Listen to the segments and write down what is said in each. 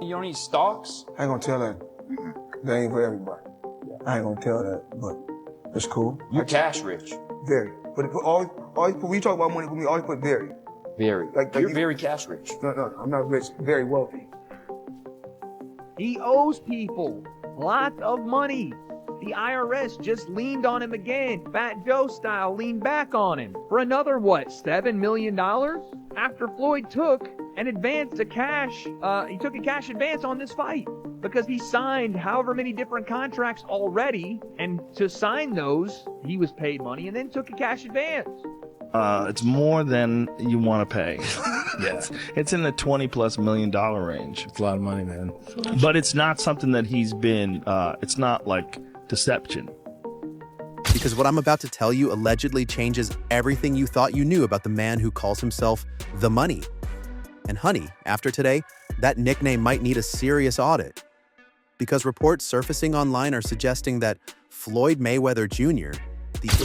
You don't eat stocks? I ain't gonna tell that. That ain't for everybody. I ain't gonna tell that, but it's cool. You're cash rich. Very. But always when you talk about money, we always put very. Very. Like You're very cash rich. No, I'm not rich. Very wealthy. He owes people lots of money. The IRS just leaned on him again, Fat Joe style, leaned back on him for another, what, $7 million? After Floyd took an advance to cash, he took a cash advance on this fight because he signed however many different contracts already, and to sign those, he was paid money and then took a cash advance. It's more than you want to pay. Yes, it's in the $20+ million range. It's a lot of money, man. But it's not something that he's been, it's not like deception. Because what I'm about to tell you allegedly changes everything you thought you knew about the man who calls himself The Money. And honey, after today, that nickname might need a serious audit. Because reports surfacing online are suggesting that Floyd Mayweather Jr., To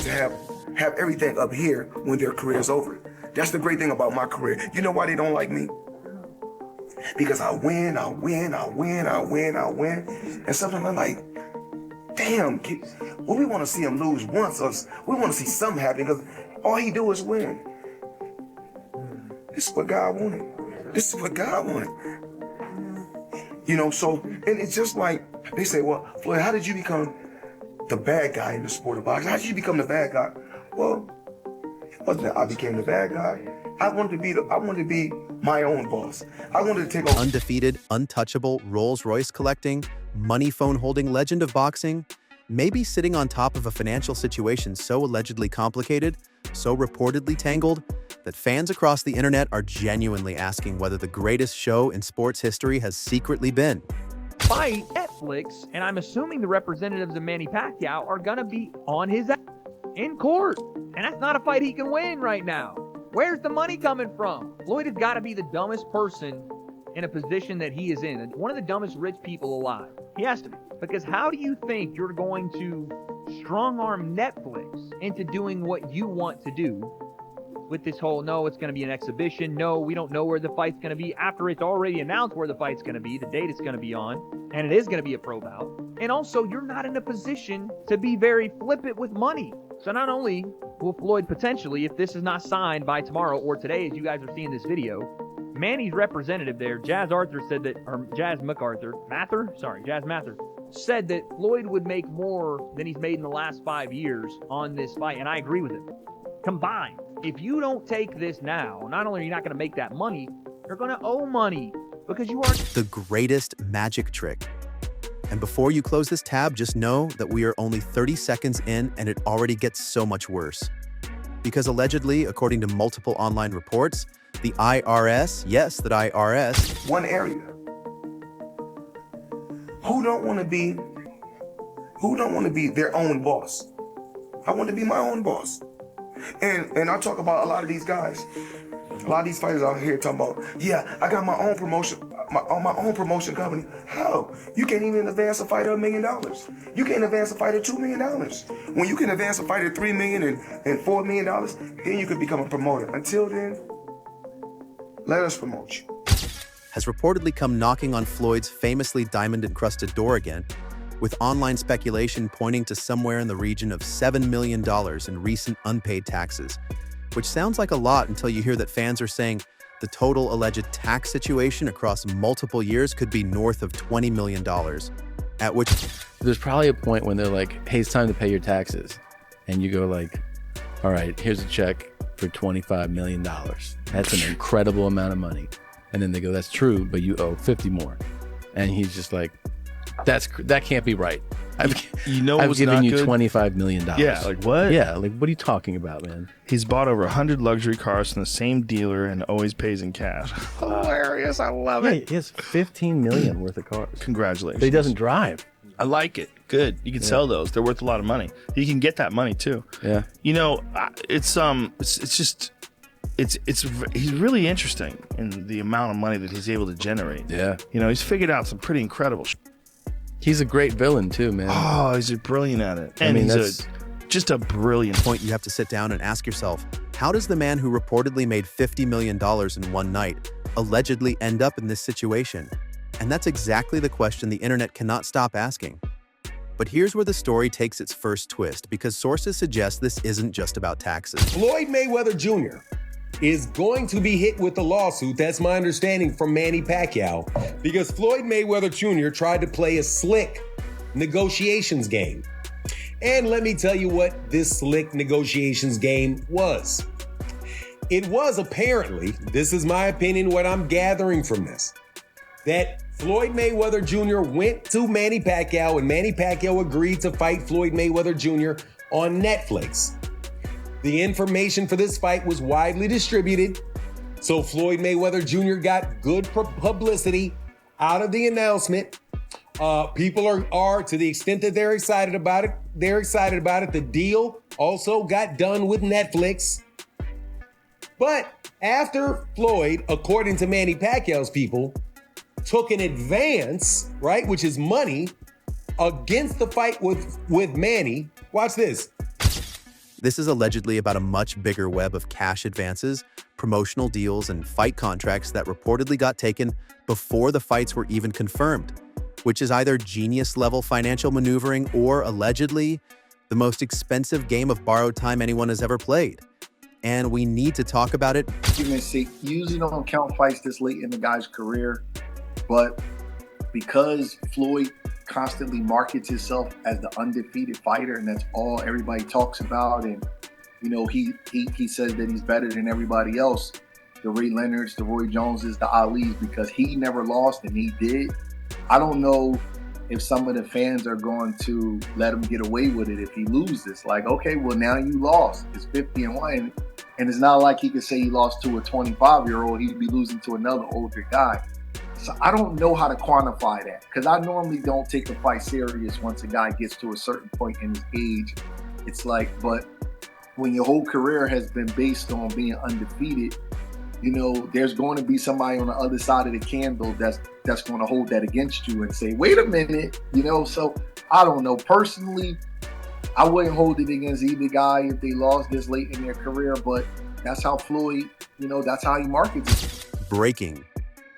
have everything up here when their career's over. That's the great thing about my career. You know why they don't like me? Because I win. And sometimes I'm like, damn, well, we want to see him lose once. We want to see something happen because all he do is win. This is what God wanted. You know, so, and it's just like, they say, well, Floyd, how did you become the bad guy in the sport of boxing? How did you become the bad guy? Well, it wasn't that I became the bad guy. I wanted to be my own boss. I wanted to take over. undefeated, untouchable, Rolls-Royce collecting, money phone holding legend of boxing, maybe sitting on top of a financial situation so allegedly complicated, so reportedly tangled, that fans across the internet are genuinely asking whether the greatest show in sports history has secretly been. Fight Netflix, and I'm assuming the representatives of Manny Pacquiao are gonna be on his ass in court, and that's not a fight he can win right now. Where's the money coming from? Floyd has got to be the dumbest person in a position that he is in, one of the dumbest rich people alive. He has to be, because how do you think you're going to strong-arm Netflix into doing what you want to do with this whole, no, it's going to be an exhibition, no, we don't know where the fight's going to be, after it's already announced where the fight's going to be, the date it's going to be on, and it is going to be a pro bout. And also, you're not in a position to be very flippant with money. So not only will Floyd potentially, if this is not signed by tomorrow or today, as you guys are seeing this video, Manny's representative there, Jazz Mathur, said that Floyd would make more than he's made in the last 5 years on this fight, and I agree with him. Combined, if you don't take this now, not only are you not going to make that money, you're going to owe money because you are The greatest magic trick. And before you close this tab, just know that we are only 30 seconds in and it already gets so much worse. Because allegedly, according to multiple online reports, the IRS, yes, that IRS, One area. Who don't want to be their own boss? I want to be my own boss. And I talk about a lot of these guys. A lot of these fighters out here talking about, yeah, I got my own promotion, my own promotion company. How? You can't even advance a fighter $1 million. You can't advance a fighter $2 million. When you can advance a fighter $3 million and $4 million, then you can become a promoter. Until then, let us promote you. has reportedly come knocking on Floyd's famously diamond-encrusted door again, with online speculation pointing to somewhere in the region of $7 million in recent unpaid taxes, which sounds like a lot until you hear that fans are saying the total alleged tax situation across multiple years could be north of $20 million, at which There's probably a point when they're like, hey, it's time to pay your taxes. And you go like, all right, here's a check for $25 million. That's an incredible amount of money. And then they go, that's true, but you owe 50 more. And he's just like, that can't be right. I've given you $25 million. Yeah, like what? Yeah, like what are you talking about, man? He's bought over 100 luxury cars from the same dealer and always pays in cash. Hilarious, I love Yeah, it. he has 15 million worth of cars. Congratulations. But he doesn't drive. I like it. Good. You can sell those. They're worth a lot of money. You can get that money too. Yeah. You know, it's he's really interesting in the amount of money that he's able to generate. Yeah. You know, he's figured out some pretty incredible He's a great villain too, man. Oh, he's brilliant at it. I And mean, he's just a brilliant point you have to sit down and ask yourself, how does the man who reportedly made $50 million in one night allegedly end up in this situation? And that's exactly the question the internet cannot stop asking. But here's where the story takes its first twist, because sources suggest this isn't just about taxes. Floyd Mayweather Jr. is going to be hit with a lawsuit, that's my understanding, from Manny Pacquiao, because Floyd Mayweather Jr. tried to play a slick negotiations game. And let me tell you what this slick negotiations game was. It was apparently, this is my opinion, what I'm gathering from this, that Floyd Mayweather Jr. went to Manny Pacquiao and Manny Pacquiao agreed to fight Floyd Mayweather Jr. on Netflix. The information for this fight was widely distributed, so Floyd Mayweather Jr. got good publicity out of the announcement. People are, to the extent that they're excited about it, The deal also got done with Netflix. But after Floyd, according to Manny Pacquiao's people, took an advance, right, which is money, against the fight with Manny, watch this. This is allegedly about a much bigger web of cash advances, promotional deals, and fight contracts that reportedly got taken before the fights were even confirmed, which is either genius-level financial maneuvering or, allegedly, the most expensive game of borrowed time anyone has ever played. And we need to talk about it. Usually don't count fights this late in the guy's career, but because Floyd constantly markets himself as the undefeated fighter, and that's all everybody talks about, and he says that he's better than everybody else, the Ray Leonards, the Roy Joneses, the Alis, because he never lost and he did. I don't know if some of the fans are going to let him get away with it if he loses. Like, okay, well, now you lost. It's 50-1. And it's not like he could say he lost to a 25-year-old. He'd be losing to another older guy. So I don't know how to quantify that, because I normally don't take a fight serious once a guy gets to a certain point in his age. It's like, but when your whole career has been based on being undefeated, there's going to be somebody on the other side of the candle that's going to hold that against you and say, wait a minute, so I don't know. Personally, I wouldn't hold it against either guy if they lost this late in their career, but that's how Floyd, that's how he markets it. Breaking.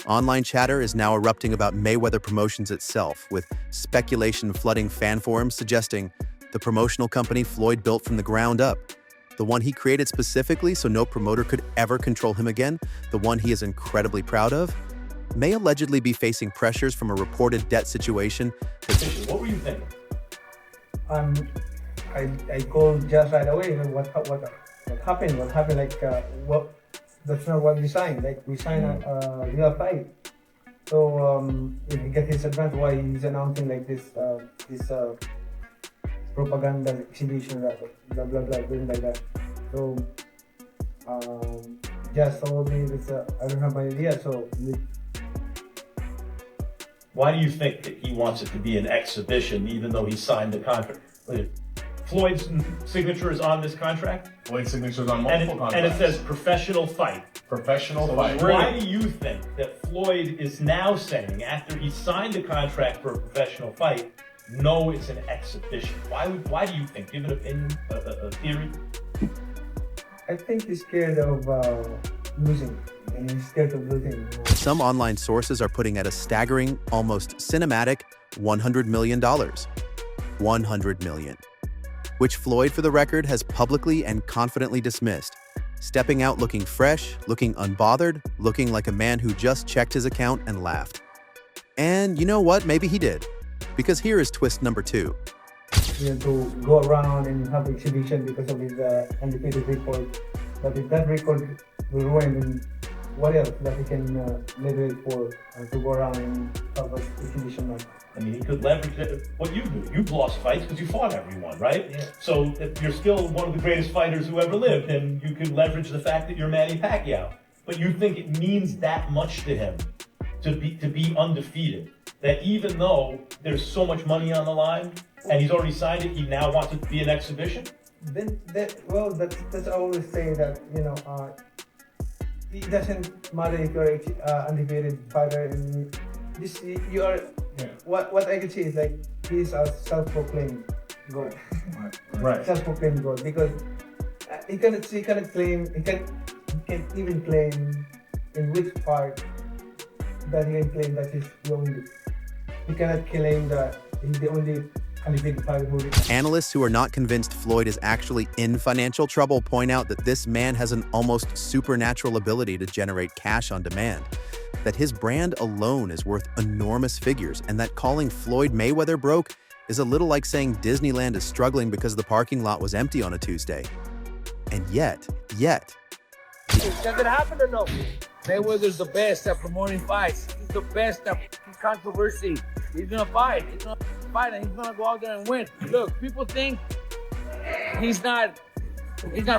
Online chatter is now erupting about Mayweather Promotions itself, with speculation flooding fan forums suggesting the promotional company Floyd built from the ground up, the one he created specifically so no promoter could ever control him again, the one he is incredibly proud of, may allegedly be facing pressures from a reported debt situation. What were you thinking? I called just right away. What happened? What happened? That's not what we signed. Like, we signed a real fight. So if you get his advance, why he's announcing like this propaganda exhibition, blah blah blah, doing like that. So just told me that I don't have my idea. So why do you think that he wants it to be an exhibition, even though he signed the contract? Floyd's signature is on this contract? Floyd's signature is on multiple contracts. And it says professional fight. Professional So fight. why do you think that Floyd is now saying, after he signed the contract for a professional fight, no, it's an exhibition? Why do you think? Do you have an opinion, a theory? I think he's scared of losing, and he's scared of losing. Some online sources are putting at a staggering, almost cinematic $100 million. $100 million. Which Floyd, for the record, has publicly and confidently dismissed, stepping out looking fresh, looking unbothered, looking like a man who just checked his account and laughed. And you know what? Maybe he did. Because here is twist number 2. To go around and have exhibition because of his undefeated record. But if that record will ruin, then what else that he can leverage for to go around and have an exhibition match? I mean, he could leverage what you do. You've lost fights because you fought everyone, right? Yeah. So if you're still one of the greatest fighters who ever lived, and you can leverage the fact that you're Manny Pacquiao. But you think it means that much to him to be undefeated, that even though there's so much money on the line and he's already signed it, he now wants it to be an exhibition? That's I always say that, it doesn't matter if you're an undefeated fighter, and you are. Yeah. What I can see is like he's a self-proclaimed GOAT. Right. Self-proclaimed GOAT, because he can't even claim in which part that he can claim that he's the only. He cannot claim that he's the only undefeated fighter who. Analysts who are not convinced Floyd is actually in financial trouble point out that this man has an almost supernatural ability to generate cash on demand, that his brand alone is worth enormous figures, and that calling Floyd Mayweather broke is a little like saying Disneyland is struggling because the parking lot was empty on a Tuesday. And yet, does it happen or no? Mayweather's the best at promoting fights. He's the best at controversy. He's gonna fight. He's gonna fight, and he's gonna go out there and win. Look, people think he's not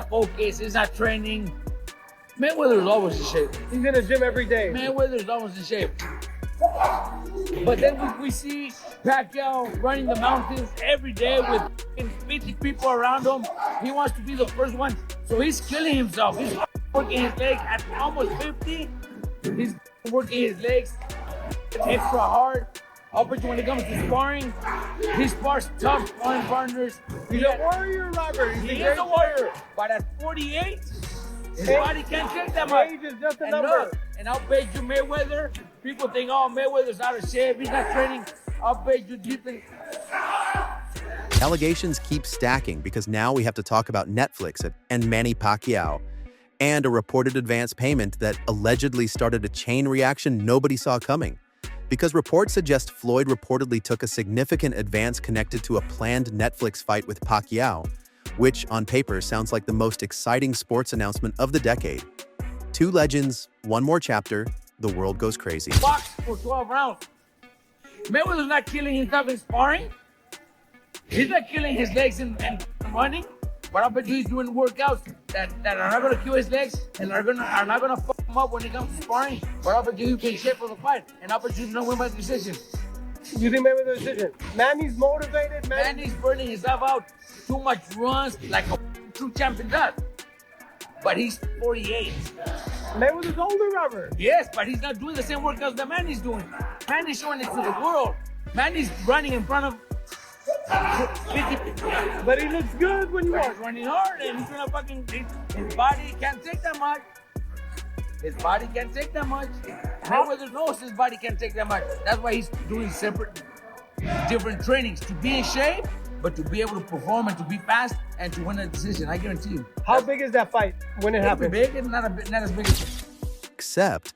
focused. He's not training. Mayweather's always in shape. He's in the gym every day. Mayweather's always in shape. But then we see Pacquiao running the mountains every day with 50 people around him. He wants to be the first one, so he's killing himself. He's working his legs at almost 50. He's working his legs extra hard. I'll bet you when it comes to sparring, he spars tough sparring partners. He's a warrior, Robert. He is a warrior, but at 48, his body can't take that much. Age is just a And number. look, and I'll bet you Mayweather, people think, oh, Mayweather's out of shape, he's not training. I'll bet you deep in. allegations keep stacking because now we have to talk about Netflix and Manny Pacquiao, and a reported advance payment that allegedly started a chain reaction nobody saw coming. Because reports suggest Floyd reportedly took a significant advance connected to a planned Netflix fight with Pacquiao, which on paper sounds like the most exciting sports announcement of the decade. Two legends, one more chapter, the world goes crazy. Box for 12 rounds. Mayweather's not killing himself in sparring. He's not killing his legs and running. But I bet you he's doing workouts that are not going to kill his legs and are not going to fuck him up when he comes to sparring. But I bet you he'll be in shape for the fight. And I bet you he's going to win by decision. You think Mayweather's decision? Manny's motivated. Manny's burning himself out. Too much runs like a true champion does. But he's 48. Mayweather's older, Robert. Yes, but he's not doing the same workouts that Manny's doing. Manny's showing it to the world. Manny's running in front of 50 people. But he looks good when you watch. He's running hard and he's gonna his body can't take that much. His body can't take that much. Mayweather knows his body can't take that much. That's why he's doing different trainings to be in shape, but to be able to perform and to be fast and to win a decision. I guarantee you. How big is that fight when it happens? Big and not as big as. Except,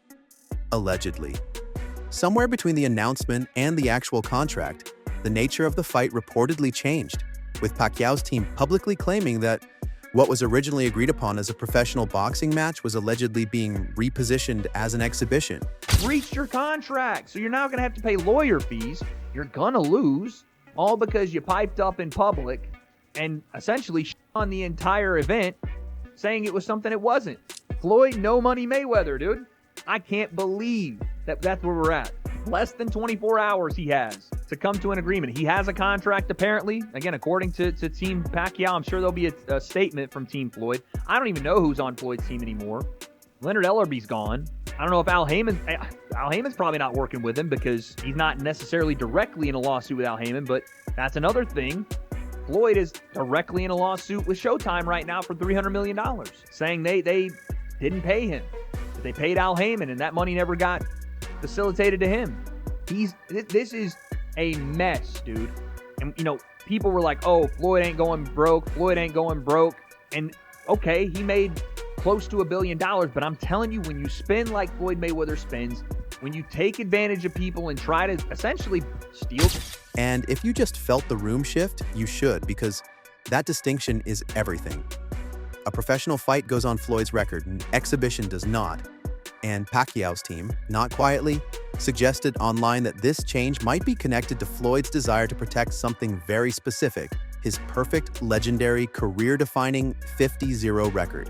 allegedly. Somewhere between the announcement and the actual contract, the nature of the fight reportedly changed, with Pacquiao's team publicly claiming that what was originally agreed upon as a professional boxing match was allegedly being repositioned as an exhibition. Breached your contract, so you're now going to have to pay lawyer fees. You're going to lose, all because you piped up in public and essentially shit on the entire event, saying it was something it wasn't. Floyd, no money Mayweather, dude. I can't believe that's where we're at. Less than 24 hours he has to come to an agreement. He has a contract, apparently. Again, according to Team Pacquiao, I'm sure there'll be a statement from Team Floyd. I don't even know who's on Floyd's team anymore. Leonard Ellerby's gone. I don't know if Al Heyman's probably not working with him because he's not necessarily directly in a lawsuit with Al Heyman, but that's another thing. Floyd is directly in a lawsuit with Showtime right now for $300 million, saying they didn't pay him. They paid Al Heyman, and that money never got facilitated to him. This is a mess, dude. And, people were like, oh, Floyd ain't going broke. Floyd ain't going broke. And, okay, he made close to $1 billion, but I'm telling you, when you spin like Floyd Mayweather spins, when you take advantage of people and try to essentially steal. And if you just felt the room shift, you should, because that distinction is everything. A professional fight goes on Floyd's record, an exhibition does not. And Pacquiao's team, not quietly, suggested online that this change might be connected to Floyd's desire to protect something very specific, his perfect, legendary, career-defining 50-0 record.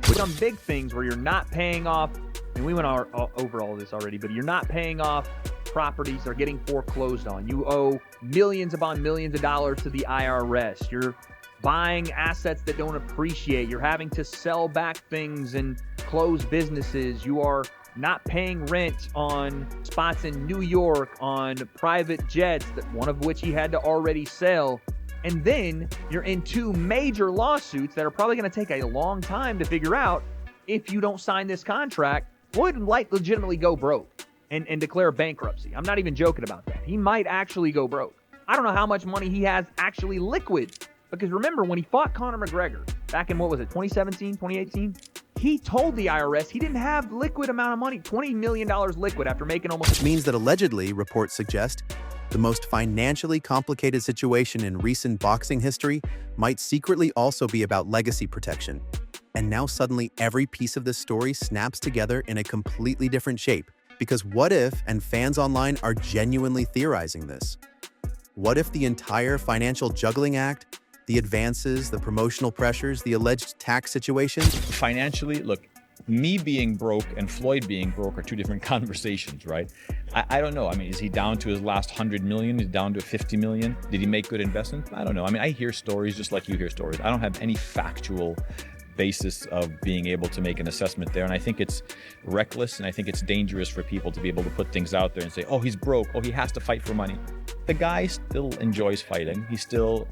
Some big things where you're not paying off, and we went over all of this already, but you're not paying off properties that are getting foreclosed on. You owe millions upon millions of dollars to the IRS. You're buying assets that don't appreciate. You're having to sell back things and close businesses. You are not paying rent on spots in New York, on private jets, one of which he had to already sell. And then you're in two major lawsuits that are probably going to take a long time to figure out if you don't sign this contract. Floyd might legitimately go broke. and declare bankruptcy. I'm not even joking about that. He might actually go broke. I don't know how much money he has actually liquid. Because remember, when he fought Conor McGregor back in, 2017, 2018? He told the IRS he didn't have liquid amount of money, $20 million liquid after making almost... Which means that allegedly, reports suggest, the most financially complicated situation in recent boxing history might secretly also be about legacy protection. And now suddenly every piece of this story snaps together in a completely different shape. Because what if, and fans online are genuinely theorizing this, what if the entire financial juggling act, the advances, the promotional pressures, the alleged tax situations? Financially, look, me being broke and Floyd being broke are two different conversations, right? I don't know. I mean, is he down to his last 100 million? Is he down to 50 million? Did he make good investments? I don't know. I mean, I hear stories just like you hear stories. I don't have any factual basis of being able to make an assessment there. And I think it's reckless and I think it's dangerous for people to be able to put things out there and say, oh, he's broke. Oh, he has to fight for money. The guy still enjoys fighting. He's still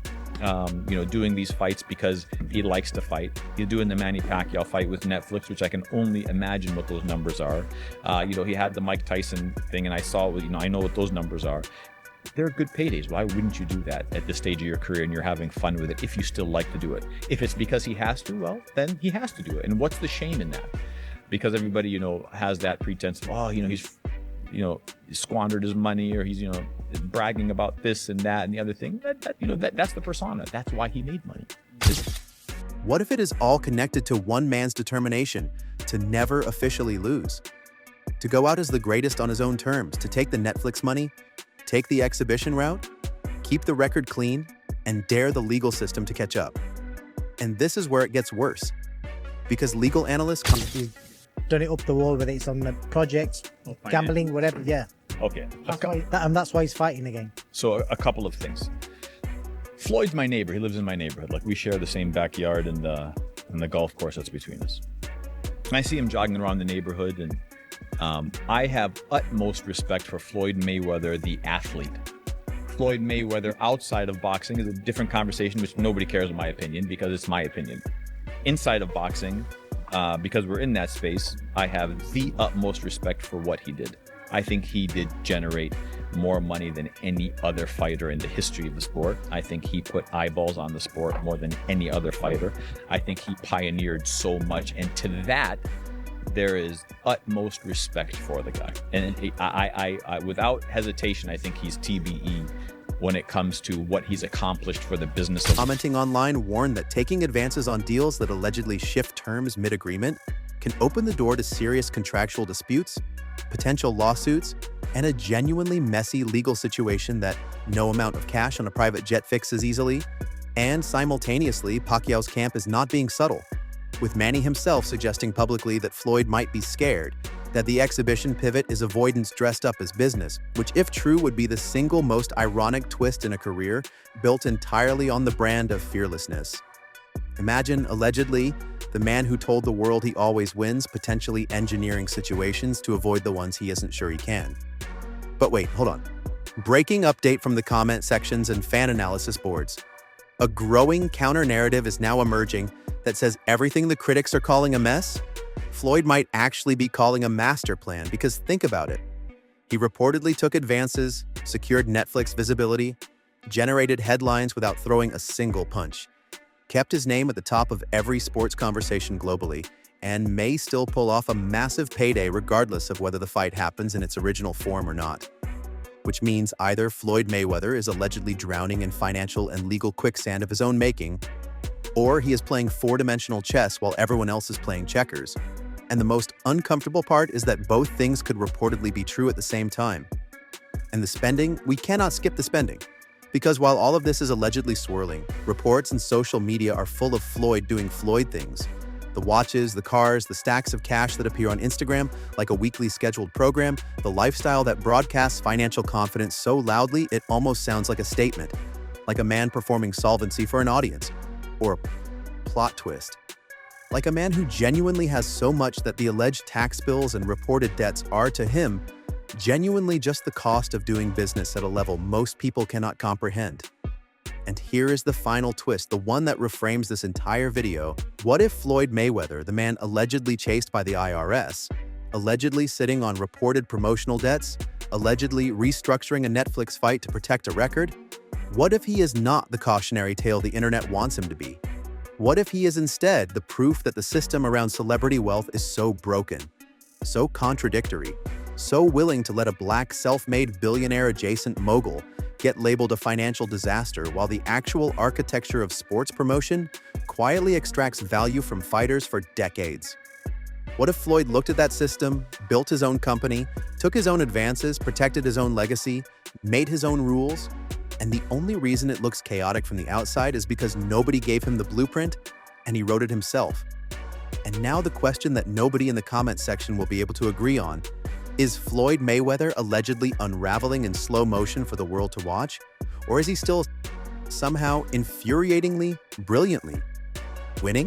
doing these fights because he likes to fight. He's doing the Manny Pacquiao fight with Netflix, which I can only imagine what those numbers are. He had the Mike Tyson thing, and I saw, I know what those numbers are. They're good paydays. Why wouldn't you do that at this stage of your career and you're having fun with it if you still like to do it? If it's because he has to, well, then he has to do it. And what's the shame in that? Because everybody, has that pretense of, he's squandered his money, or he's, bragging about this and that and the other thing. That's the persona. That's why he made money. What if it is all connected to one man's determination to never officially lose? To go out as the greatest on his own terms, to take the Netflix money, take the exhibition route, keep the record clean, and dare the legal system to catch up. And this is where it gets worse. Because legal analysts come... Done it up the wall, whether it's on the projects, gambling, whatever, yeah. Okay. That's why he's fighting again. So a couple of things. Floyd's my neighbor. He lives in my neighborhood. Like, we share the same backyard and the golf course that's between us. And I see him jogging around the neighborhood, and I have utmost respect for Floyd Mayweather, the athlete. Floyd Mayweather outside of boxing is a different conversation, which nobody cares in my opinion, because it's my opinion. Inside of boxing, because we're in that space, I have the utmost respect for what he did. I think he did generate more money than any other fighter in the history of the sport. I think he put eyeballs on the sport more than any other fighter. I think he pioneered so much, and to that, there is utmost respect for the guy. And I without hesitation, I think he's TBE when it comes to what he's accomplished for the business of... Commenting online warned that taking advances on deals that allegedly shift terms mid-agreement can open the door to serious contractual disputes, potential lawsuits, and a genuinely messy legal situation that no amount of cash on a private jet fixes easily. And simultaneously, Pacquiao's camp is not being subtle, with Manny himself suggesting publicly that Floyd might be scared, that the exhibition pivot is avoidance dressed up as business, which if true would be the single most ironic twist in a career built entirely on the brand of fearlessness. Imagine, allegedly, the man who told the world he always wins potentially engineering situations to avoid the ones he isn't sure he can. But wait, hold on. Breaking update from the comment sections and fan analysis boards. A growing counter-narrative is now emerging that says everything the critics are calling a mess, Floyd might actually be calling a master plan, because think about it. He reportedly took advances, secured Netflix visibility, generated headlines without throwing a single punch, kept his name at the top of every sports conversation globally, and may still pull off a massive payday regardless of whether the fight happens in its original form or not. Which means either Floyd Mayweather is allegedly drowning in financial and legal quicksand of his own making, or he is playing four-dimensional chess while everyone else is playing checkers. And the most uncomfortable part is that both things could reportedly be true at the same time. And the spending, we cannot skip the spending. Because while all of this is allegedly swirling, reports and social media are full of Floyd doing Floyd things. The watches, the cars, the stacks of cash that appear on Instagram like a weekly scheduled program, the lifestyle that broadcasts financial confidence so loudly it almost sounds like a statement, like a man performing solvency for an audience, or a plot twist. Like a man who genuinely has so much that the alleged tax bills and reported debts are, to him, genuinely just the cost of doing business at a level most people cannot comprehend. And here is the final twist, the one that reframes this entire video. What if Floyd Mayweather, the man allegedly chased by the IRS, allegedly sitting on reported promotional debts, allegedly restructuring a Netflix fight to protect a record? What if he is not the cautionary tale the internet wants him to be? What if he is instead the proof that the system around celebrity wealth is so broken, so contradictory, so willing to let a black self-made billionaire-adjacent mogul get labeled a financial disaster while the actual architecture of sports promotion quietly extracts value from fighters for decades? What if Floyd looked at that system, built his own company, took his own advances, protected his own legacy, made his own rules, and the only reason it looks chaotic from the outside is because nobody gave him the blueprint and he wrote it himself? And now the question that nobody in the comment section will be able to agree on: is Floyd Mayweather allegedly unraveling in slow motion for the world to watch? Or is he still somehow infuriatingly, brilliantly winning?